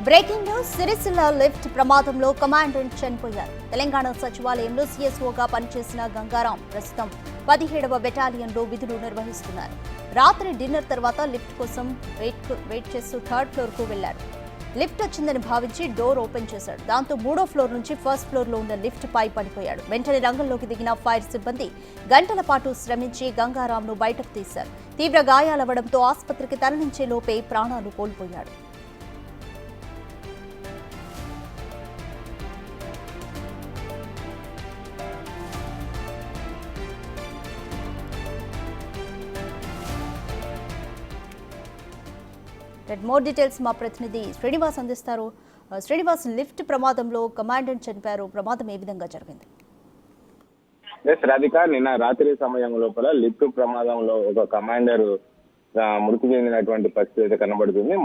Breaking news Sircilla lift ప్రమాదంలో commandant చనిపోయారు. తెలంగాణ సచివాలయంలో సీఎస్ఓగా పనిచేసిన గంగారాం ప్రస్తుతం 17వ బెటాలియన్లో విధులు నిర్వహిస్తున్నారు. రాత్రి డిన్నర్ తర్వాత లిఫ్ట్ కోసం వెయిట్ చేస్తూ 3rd ఫ్లోర్కు వెళ్లారు. లిఫ్ట్ వచ్చిందని భావించి డోర్ ఓపెన్ చేశాడు. దాంతో 3వ ఫ్లోర్ నుంచి 1st ఫ్లోర్లో ఉన్న లిఫ్ట్ పై పడిపోయాడు. వెంటనే రంగంలోకి దిగిన ఫైర్ సిబ్బంది గంటల పాటు శ్రమించి గంగారాంను బయటకు తీశారు. తీవ్ర గాయాలవ్వడంతో ఆసుపత్రికి తరలించే లోపే ప్రాణాలు కోల్పోయాడు. మోర్ డీటెయిల్స్ మా ప్రతినిధి శ్రీనివాస్ అందిస్తారు. శ్రీనివాస్, లిఫ్ట్ ప్రమాదంలో కమాండెంట్ చనిపోయారు. ప్రమాదం ఏ విధంగా జరిగింది? రాధిక, నిన్న రాత్రి సమయం లోపల లిఫ్ట్ ప్రమాదంలో ఒక కమాండర్ మృతి చెందినటువంటి పరిస్థితి అయితే కనబడుతుంది.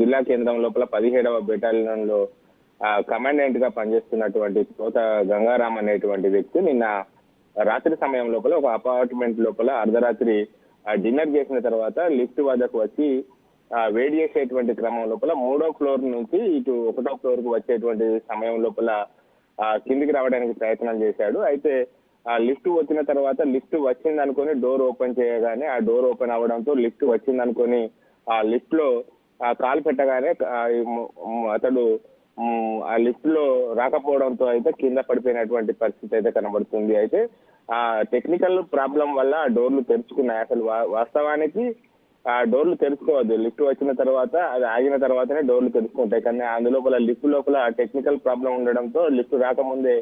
జిల్లా కేంద్రం లోపల 17వ బెటాలియన్ లో కమాండెంట్ గా పనిచేస్తున్నటువంటి తోత గంగారాం అనేటువంటి వ్యక్తి నిన్న రాత్రి సమయం లోపల ఒక అపార్ట్మెంట్ లోపల అర్ధరాత్రి డిన్నర్ చేసిన తర్వాత లిఫ్ట్ వద్దకు వచ్చి వేడి చేసేటువంటి క్రమం లోపల 3వ ఫ్లోర్ నుంచి ఇటు 1వ ఫ్లోర్ కు వచ్చేటువంటి సమయం లోపల కిందికి రావడానికి ప్రయత్నం చేశాడు. అయితే ఆ లిఫ్ట్ వచ్చిన తర్వాత లిఫ్ట్ వచ్చింది అనుకుని డోర్ ఓపెన్ చేయగానే ఆ డోర్ ఓపెన్ అవడంతో లిఫ్ట్ వచ్చింది అనుకుని ఆ లిఫ్ట్ లో కాలు పెట్టగానే అతడు ఆ లిఫ్ట్ లో రాకపోవడంతో అయితే కింద పడిపోయినటువంటి పరిస్థితి అయితే కనబడుతుంది. అయితే ఆ టెక్నికల్ ప్రాబ్లం వల్ల ఆ డోర్లు తెరుచుకున్నాయి. అసలు వాస్తవానికి ఆ డోర్లు తెరుచుకోవద్దు. లిఫ్ట్ వచ్చిన తర్వాత అది ఆగిన తర్వాతనే డోర్లు తెరుచుకుంటాయి. కానీ అందులోపల లిఫ్ట్ లోపల టెక్నికల్ ప్రాబ్లం ఉండడంతో లిఫ్ట్ రాకముందే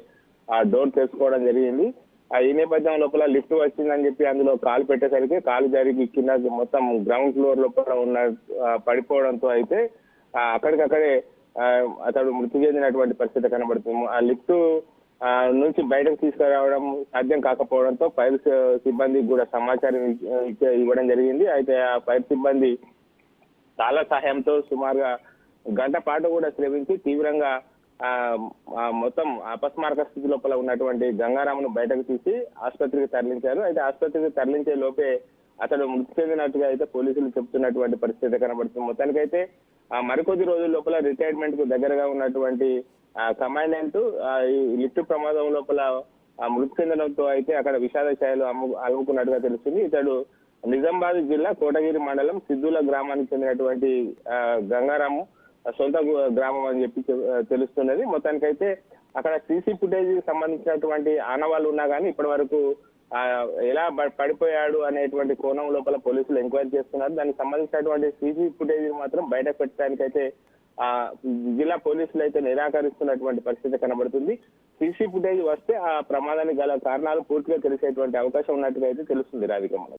ఆ డోర్ తెరుచుకోవడం జరిగింది. ఈ నేపథ్యం లోపల లిఫ్ట్ వచ్చిందని చెప్పి అందులో కాలు పెట్టేసరికి కాలు జరిగి కింద మొత్తం గ్రౌండ్ ఫ్లోర్ లోపల ఉన్న పడిపోవడంతో అయితే అక్కడికక్కడే అతడు మృతి చెందినటువంటి పరిస్థితి కనబడుతుంది. ఆ లిఫ్ట్ నుంచి బయటకు తీసుకురావడం సాధ్యం కాకపోవడంతో ఫైర్ సిబ్బంది కూడా సమాచారం ఇవ్వడం జరిగింది. అయితే ఆ ఫైర్ సిబ్బంది చాలా సహాయంతో సుమారుగా గంట పాటు కూడా శ్రమించి తీవ్రంగా మొత్తం అపస్మారక స్థితి లోపల ఉన్నటువంటి గంగారాంను బయటకు తీసి ఆసుపత్రికి తరలించారు. అయితే ఆసుపత్రికి తరలించే లోపే అతడు మృతి చెందినట్టుగా అయితే పోలీసులు చెప్తున్నటువంటి పరిస్థితి కనబడుతుంది. మొత్తానికైతే మరికొద్ది రోజుల లోపల రిటైర్మెంట్ కు దగ్గరగా ఉన్నటువంటి కమాండెంట్ ఈ లిఫ్ట్ ప్రమాదం లోపల మృతి చెందడంతో అయితే అక్కడ విషాద ఛాయలు అలుముకున్నట్టుగా తెలుస్తుంది. ఇతడు నిజామాబాద్ జిల్లా కోటగిరి మండలం సిద్ధుల గ్రామానికి చెందినటువంటి గంగారాము సొంత గ్రామం అని చెప్పి తెలుస్తున్నది. మొత్తానికైతే అక్కడ సీసీ ఫుటేజ్ సంబంధించినటువంటి ఆనవాళ్ళు ఉన్నా కానీ ఇప్పటి వరకు ఎలా పడిపోయాడు అనేటువంటి కోణం లోపల పోలీసులు ఎంక్వైరీ చేస్తున్నారు. దానికి సంబంధించినటువంటి సీసీ ఫుటేజ్ మాత్రం బయట పెట్టడానికైతే జిల్లా పోలీసులు అయితే నిరాకరిస్తున్నటువంటి పరిస్థితి కనబడుతుంది. సీసీ ఫుటేజ్ వస్తే ఆ ప్రమాదానికి గల కారణాలు పూర్తిగా తెలిసేటువంటి అవకాశం ఉన్నట్టుగా అయితే తెలుస్తుంది. రాధిక.